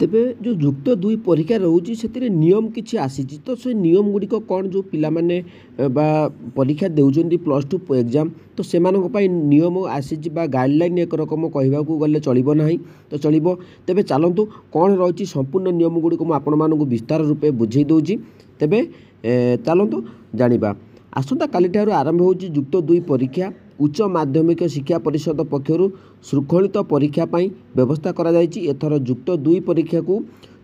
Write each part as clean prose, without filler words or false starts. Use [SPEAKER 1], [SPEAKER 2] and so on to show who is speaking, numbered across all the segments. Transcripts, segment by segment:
[SPEAKER 1] तेबे जो जुक्त दुई परीक्षा रोचे से नियम किसी आसी तो से नियम गुड़िक कौन जो पिला माने बा परीक्षा देउछन्ती प्लस टू एग्जाम तो से नियम आसी गाइडलाइन एक रकम कहवाक गले चलो ना तो चलो तेबे चलतु कौन रही संपूर्ण नियम गुड़िक मुझे विस्तार रूपे बुझे दूची तेबे चलतु जाना आसंता काली ठारू आरंभ हो जुक्त दुई परीक्षा उच्च माध्यमिक शिक्षा परिषद पक्षर शृंखलित परीक्षा पाई व्यवस्था करा जायछि। एथर जुक्त दुई परीक्षा को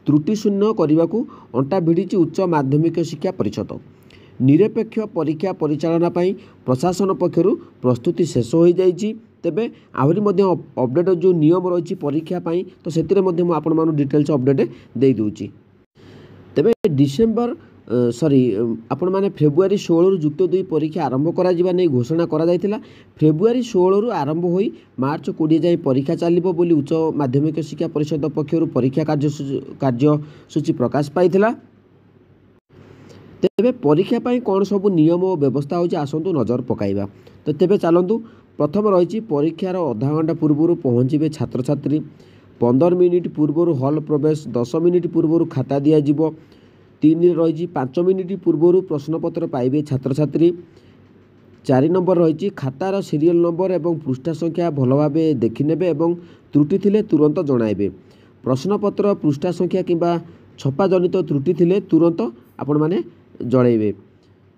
[SPEAKER 1] त्रुटिशून्य करने को अंटा भिड़ी उच्च माध्यमिक शिक्षा परिषद निरपेक्ष परीक्षा परिचालना पाई प्रशासन पक्षर प्रस्तुति शेष हो जाइछि। तेबे आहरी मध्य अपडेट जो नियम रही परीक्षा पाई तो से आपण डिटेल्स अपडेट दे दूची। तेबे डिसेम्बर आपण मैंने फेब्रुआरी 16 जुक्त दुई परीक्षा आरंभ करा घोषणा करा जायतिला। फेब्रुआरी 16 रु आरंभ होई मार्च 20 जाए परीक्षा चलिबो बोली उच्च माध्यमिक शिक्षा परिषद पक्षर परीक्षा कार्यसूची प्रकाश पाइथिला। तेबे परीक्षा पाई कौन सब नियम और व्यवस्था होची आसंतु नजर पकाइबा। तो तेबे चलंतु प्रथम रही परीक्षार आधा घंटा पूर्व पहुँचे छात्र छात्री 15 मिनिट पूर्व हल प्रवेश 10 मिनिट पूर्व खाता दिज्व 3 रही 5 मिनिट पूर्व प्रश्नपत्र पाइबे छात्र छात्री 4 नंबर रही खातार सीरियल नंबर एवं पृष्ठा संख्या भल भाव देखने और त्रुटि थिले तुरंत जणाइबे। प्रश्नपत्र पृष्ठा संख्या किंबा छपा जनित त्रुटि थिले तुरंत आपण माने जणाइबे।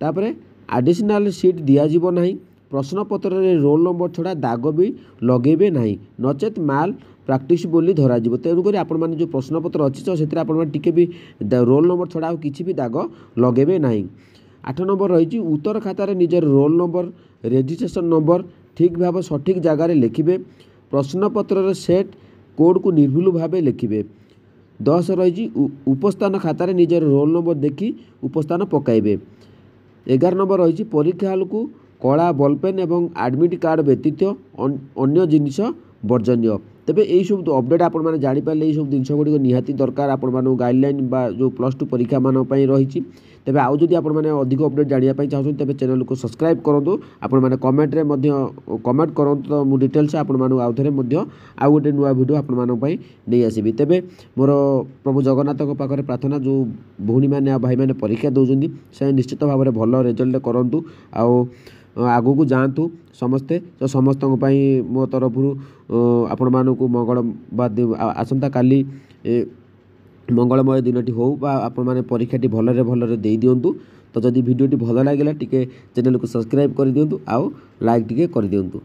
[SPEAKER 1] तापरे एडिशनल सीट दिज्व नहीं। प्रश्नपत्र रे रोल नंबर छड़ा दाग भी लगेबे नहीं नचेत माल प्राक्टिस बोली धराजिव। तेणुक आपण मैंने जो प्रश्नपत्र अच्छी तो से टिके भी रोल नंबर छड़ा किसी भी दाग लगेबे नहीं। 8 नंबर रही उत्तर खातार निजर रोल नंबर रेजिस्ट्रेशन नंबर ठीक भाव सठिक जगार लिखिबे। प्रश्नपत्र सेट कोड को निर्भुल भाव लिखिबे। 10 रही उपस्थान खातार निजर रोल नंबर देखी उपस्थान पकाइबे। 11 नंबर रही परीक्षा हल को कला बलपेन एवं एडमिट कार्ड व्यतीत अन्य जिनिस वर्जनीय। तेबे यही सब अपडेट आपण मैंने जापारे यही सब जिन गुड़िक निहाती दरकार आपण गाइडलाइन बा जो प्लस टू परीक्षा मानी रही। तेबे आउ जदि आपण मैंने अधिक अपडेट जानापी चाहते तेबे चैनल को सब्सक्राइब करूँ। आपण मैंने कमेंट रे कमेंट करूँ तो मुझे डिटेल्स आपण आउ थे आउ गोटे नुआ भिडियो आपण नहीं आसबि। तेबे मोर प्रभु जगन्नाथ पाखे प्रार्थना जो भौणी मैंने भाई मैंने परीक्षा दौरान से निश्चित भाव में भल रिजल्ट करूँ आगू को जातु समस्ते तो समस्त मो तरफ आपण मानक मंगल आसंता काली मंगलमय दिनटी हो आपण मैंने परीक्षाटी भलरे भलरे दे दिंतु। तो जदि वीडियोटी भल लगे टिके चैनल को सब्सक्राइब कर दिंतु आउ लाइक टिके कर दिंतु।